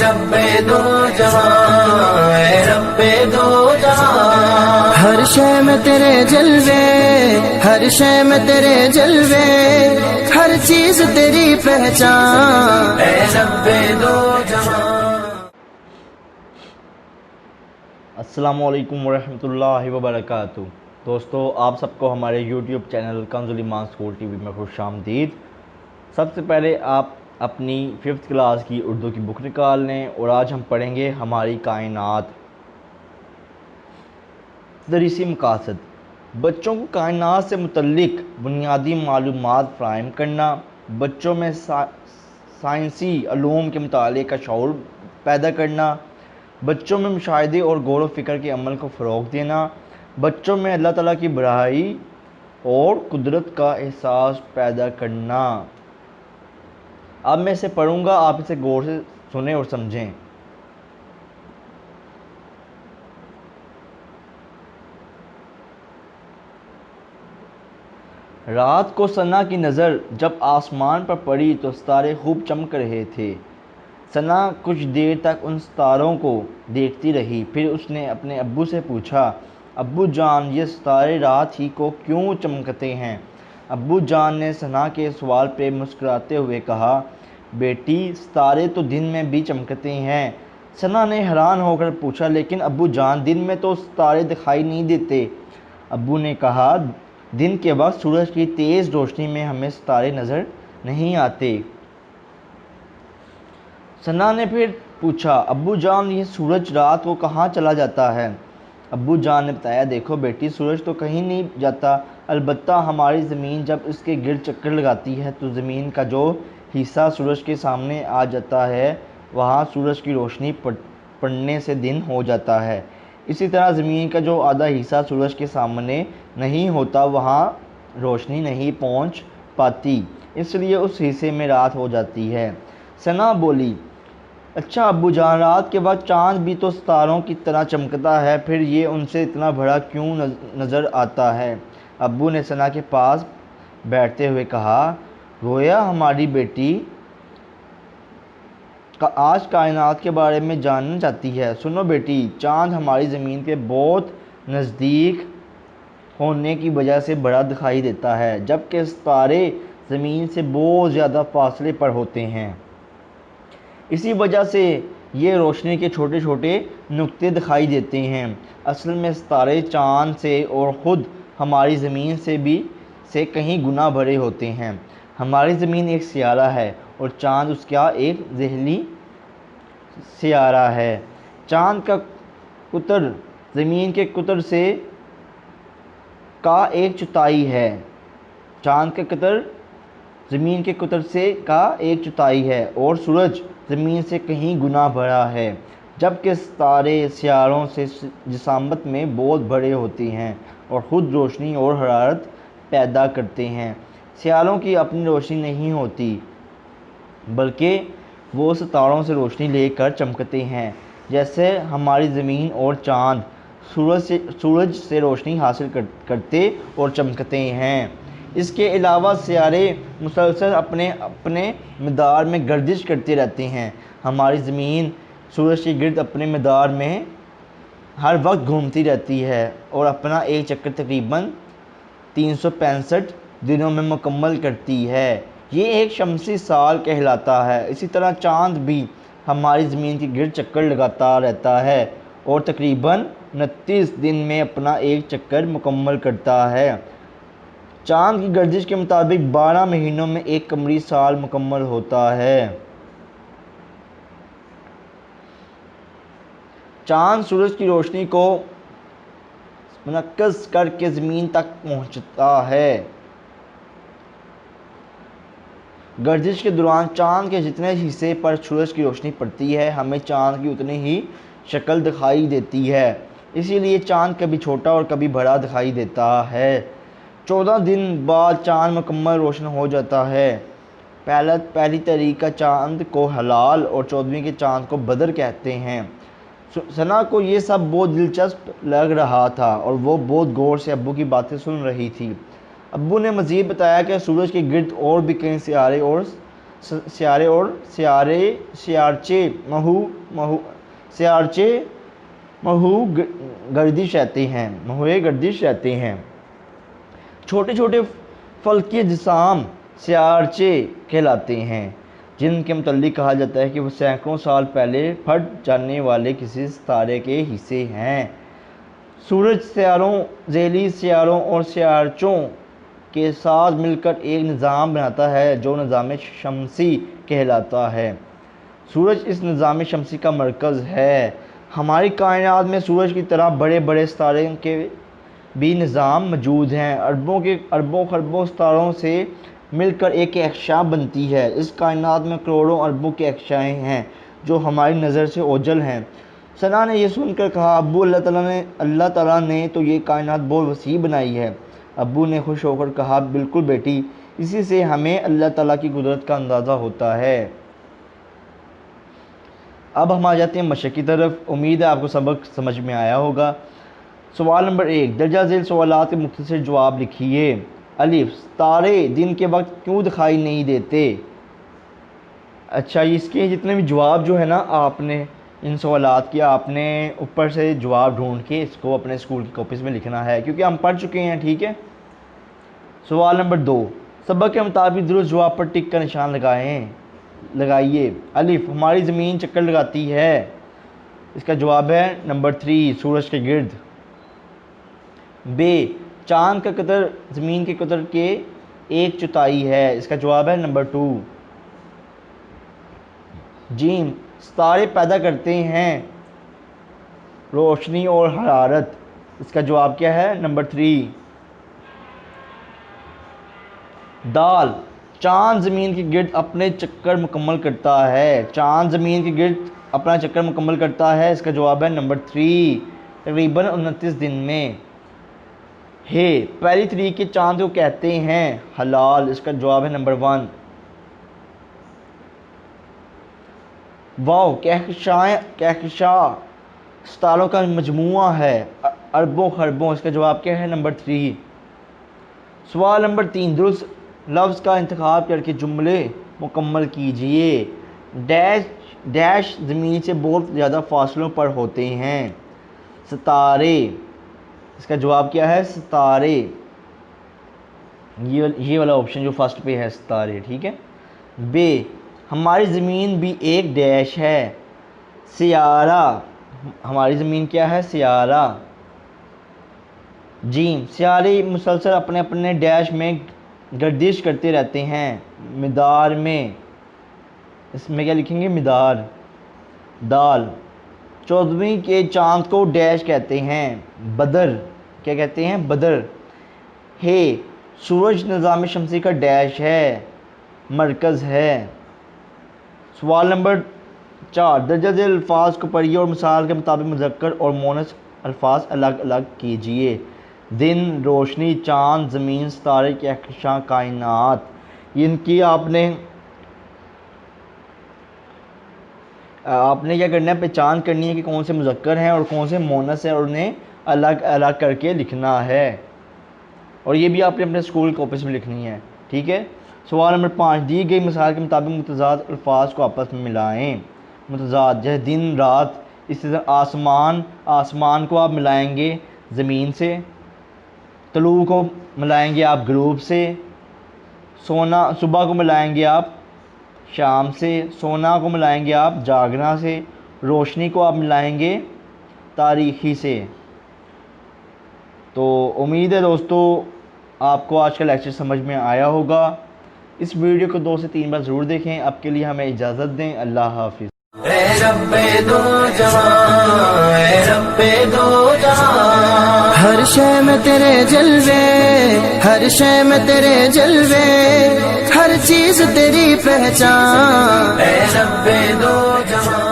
رب دو جہاں، اے رب دو جہاں، ہر شے میں تیرے جلوے، ہر شے میں تیرے جلوے، ہر چیز تیری پہچان، اے رب دو جہاں۔ السلام علیکم ورحمۃ اللہ وبرکاتہ۔ دوستو، آپ سب کو ہمارے یوٹیوب چینل کنز الایمان اسکول ٹی وی میں خوش آمدید۔ سب سے پہلے آپ اپنی 5th کلاس کی اردو کی بک نکال لیں اور آج ہم پڑھیں گے ہماری کائنات۔ تدریسی مقاصد: بچوں کو کائنات سے متعلق بنیادی معلومات فراہم کرنا، بچوں میں سائنسی علوم کے مطالعے کا شعور پیدا کرنا، بچوں میں مشاہدے اور غور و فکر کے عمل کو فروغ دینا، بچوں میں اللہ تعالیٰ کی بڑائی اور قدرت کا احساس پیدا کرنا۔ اب میں اسے پڑھوں گا، آپ اسے غور سے سنیں اور سمجھیں۔ رات کو ثنا کی نظر جب آسمان پر پڑی تو ستارے خوب چمک رہے تھے۔ ثنا کچھ دیر تک ان ستاروں کو دیکھتی رہی، پھر اس نے اپنے ابو سے پوچھا، ابو جان، یہ ستارے رات ہی کو کیوں چمکتے ہیں؟ ابو جان نے ثنا کے سوال پہ مسکراتے ہوئے کہا، بیٹی، ستارے تو دن میں بھی چمکتے ہیں۔ ثنا نے حیران ہو کر پوچھا، لیکن ابو جان، دن میں تو ستارے دکھائی نہیں دیتے۔ ابو نے کہا، دن کے وقت سورج کی تیز روشنی میں ہمیں ستارے نظر نہیں آتے۔ ثنا نے پھر پوچھا، ابو جان، یہ سورج رات کو کہاں چلا جاتا ہے؟ ابو جان نے بتایا، دیکھو بیٹی، سورج تو کہیں نہیں جاتا، البتہ ہماری زمین جب اس کے گرد چکر لگاتی ہے تو زمین کا جو حصہ سورج کے سامنے آ جاتا ہے وہاں سورج کی روشنی پڑنے سے دن ہو جاتا ہے۔ اسی طرح زمین کا جو آدھا حصہ سورج کے سامنے نہیں ہوتا وہاں روشنی نہیں پہنچ پاتی، اس لیے اس حصے میں رات ہو جاتی ہے۔ ثنا بولی، اچھا ابو جان، رات کے وقت چاند بھی تو ستاروں کی طرح چمکتا ہے، پھر یہ ان سے اتنا بڑا کیوں نظر آتا ہے؟ ابو نے ثنا کے پاس بیٹھتے ہوئے کہا، گویا ہماری بیٹی آج کائنات کے بارے میں جاننا چاہتی ہے۔ سنو بیٹی، چاند ہماری زمین کے بہت نزدیک ہونے کی وجہ سے بڑا دکھائی دیتا ہے، جبکہ ستارے زمین سے بہت زیادہ فاصلے پر ہوتے ہیں۔ اسی وجہ سے یہ روشنی کے چھوٹے چھوٹے نقطے دکھائی دیتے ہیں۔ اصل میں ستارے چاند سے اور خود ہماری زمین سے کہیں گنا بڑے ہوتے ہیں۔ ہماری زمین ایک سیارہ ہے اور چاند اس کا ایک ذیلی سیارہ ہے۔ چاند کا قطر زمین کے قطر سے کا 1/4 ہے۔ چاند کا قطر زمین کے قطر سے کا 1/4 ہے اور سورج زمین سے کہیں گنا بڑا ہے، جبکہ ستارے سیاروں سے جسامت میں بہت بڑے ہوتے ہیں اور خود روشنی اور حرارت پیدا کرتے ہیں۔ سیاروں کی اپنی روشنی نہیں ہوتی، بلکہ وہ ستاروں سے روشنی لے کر چمکتے ہیں، جیسے ہماری زمین اور چاند سورج سے روشنی حاصل کرتے اور چمکتے ہیں۔ اس کے علاوہ سیارے مسلسل اپنے مدار میں گردش کرتے رہتے ہیں۔ ہماری زمین سورج کے گرد اپنے مدار میں ہر وقت گھومتی رہتی ہے اور اپنا ایک چکر تقریباً 365 دنوں میں مکمل کرتی ہے۔ یہ ایک شمسی سال کہلاتا ہے۔ اسی طرح چاند بھی ہماری زمین کے گرد چکر لگاتا رہتا ہے اور تقریباً 29 دن میں اپنا ایک چکر مکمل کرتا ہے۔ چاند کی گردش کے مطابق 12 مہینوں میں ایک قمری سال مکمل ہوتا ہے۔ چاند سورج کی روشنی کو منعکس کر کے زمین تک پہنچتا ہے۔ گردش کے دوران چاند کے جتنے حصے پر سورج کی روشنی پڑتی ہے ہمیں چاند کی اتنی ہی شکل دکھائی دیتی ہے، اسی لیے چاند کبھی چھوٹا اور کبھی بڑا دکھائی دیتا ہے۔ 14 دن بعد چاند مکمل روشن ہو جاتا ہے۔ پہلی تاریخ کا چاند کو ہلال اور 14ویں کے چاند کو بدر کہتے ہیں۔ ثنا کو یہ سب بہت دلچسپ لگ رہا تھا اور وہ بہت غور سے ابو کی باتیں سن رہی تھی۔ ابو نے مزید بتایا کہ سورج کے گرد اور بھی کئی سیارے اور سیارے اور سیارچے مہو گردش رہتے ہیں چھوٹے چھوٹے فلکی اجسام سیارچے کہلاتے ہیں، جن کے متعلق کہا جاتا ہے کہ وہ سینکڑوں سال پہلے پھٹ جانے والے کسی ستارے کے حصے ہیں۔ سورج سیاروں، ذیلی سیاروں اور سیارچوں کے ساتھ مل کر ایک نظام بناتا ہے جو نظام شمسی کہلاتا ہے۔ سورج اس نظام شمسی کا مرکز ہے۔ ہماری کائنات میں سورج کی طرح بڑے بڑے ستارے کے بھی نظام موجود ہیں۔ اربوں خربوں ستاروں سے مل کر ایک کہکشاں بنتی ہے۔ اس کائنات میں کروڑوں اربوں کہکشائیں ہیں جو ہماری نظر سے اوجھل ہیں۔ ثنا نے یہ سن کر کہا، ابو اللہ تعالیٰ نے تو یہ کائنات بہت وسیع بنائی ہے۔ ابو نے خوش ہو کر کہا، بالکل بیٹی، اسی سے ہمیں اللہ تعالیٰ کی قدرت کا اندازہ ہوتا ہے۔ اب ہم آ جاتے ہیں مشق کی طرف۔ امید ہے آپ کو سبق سمجھ میں آیا ہوگا۔ سوال نمبر 1، درجہ ذیل سوالات کے مختصر جواب لکھیے۔ الف، ستارے دن کے وقت کیوں دکھائی نہیں دیتے؟ اچھا، اس کے جتنے بھی جواب جو ہے نا، آپ نے ان سوالات کے آپ نے اوپر سے جواب ڈھونڈ کے اس کو اپنے اسکول کی کاپیز میں لکھنا ہے، کیونکہ ہم پڑھ چکے ہیں، ٹھیک ہے۔ سوال نمبر 2، سبق کے مطابق درست جواب پر ٹک کا نشان لگائیے۔ الف، ہماری زمین چکر لگاتی ہے، اس کا جواب ہے نمبر 3، سورج کے گرد۔ ب، چاند کا قطر زمین کے قطر کے 1/4 ہے، اس کا جواب ہے نمبر 2۔ ج، ستارے پیدا کرتے ہیں روشنی اور حرارت، اس کا جواب کیا ہے؟ نمبر 3۔ دال، چاند زمین کے گرد اپنے چکر مکمل کرتا ہے، چاند زمین کے گرد اپنا چکر مکمل کرتا ہے، اس کا جواب ہے نمبر 3، تقریباً 29 دن میں۔ ہے، پہلی تاریخ کے چاند کو کہتے ہیں ہلال، اس کا جواب ہے نمبر 1۔ واو، کہکشاں ستاروں کا مجموعہ ہے، اربوں خربوں، اس کا جواب کیا ہے؟ نمبر 3۔ سوال نمبر 3، درست لفظ کا انتخاب کر کے جملے مکمل کیجئے۔ ڈیش زمین سے بہت زیادہ فاصلوں پر ہوتے ہیں، ستارے، اس کا جواب کیا ہے؟ ستارے، یہ والا آپشن جو فرسٹ پہ ہے، ستارے، ٹھیک ہے۔ ب، ہماری زمین بھی ایک ڈیش ہے، سیارہ، ہماری زمین کیا ہے؟ سیارہ۔ ج، سیارے مسلسل اپنے اپنے ڈیش میں گردش کرتے رہتے ہیں، مدار میں، اس میں کیا لکھیں گے؟ مدار۔ دال، 14ویں کے چاند کو ڈیش کہتے ہیں، بدر، کیا کہتے ہیں؟ بدر۔ ہے، سورج نظام شمسی کا ڈیش ہے، مرکز ہے۔ سوال نمبر 4، درجہ ذیل الفاظ کو پڑھیے اور مثال کے مطابق مذکر اور مؤنث الفاظ الگ الگ کیجئے۔ دن، روشنی، چاند، زمین، ستارے، کہکشاں، کائنات، ان کی آپ نے کیا کرنا ہے؟ پہچان کرنی ہے کہ کون سے مذکر ہیں اور کون سے مؤنث ہیں، اور انہیں الگ الگ کر کے لکھنا ہے، اور یہ بھی آپ نے اپنے اسکول کاپیز میں لکھنی ہے، ٹھیک ہے۔ سوال نمبر 5، دی گئی مثال کے مطابق متضاد الفاظ کو آپس میں ملائیں۔ متضاد جیسے دن، رات، اسی طرح آسمان کو آپ ملائیں گے زمین سے، طلوع کو ملائیں گے آپ غروب سے، صبح کو ملائیں گے آپ شام سے، سونا کو ملائیں گے آپ جاگنا سے، روشنی کو آپ ملائیں گے تاریکی سے۔ تو امید ہے دوستو آپ کو آج کا لیکچر سمجھ میں آیا ہوگا۔ اس ویڈیو کو 2 سے 3 بار ضرور دیکھیں۔ اب کے لیے ہمیں اجازت دیں، اللہ حافظ۔ اے رب دو جہاں، اے رب دو جہاں، ہر شے میں تیرے جلوے، ہر شے میں تیرے جلوے، ہر چیز تیری پہچان، اے رب دو جہاں۔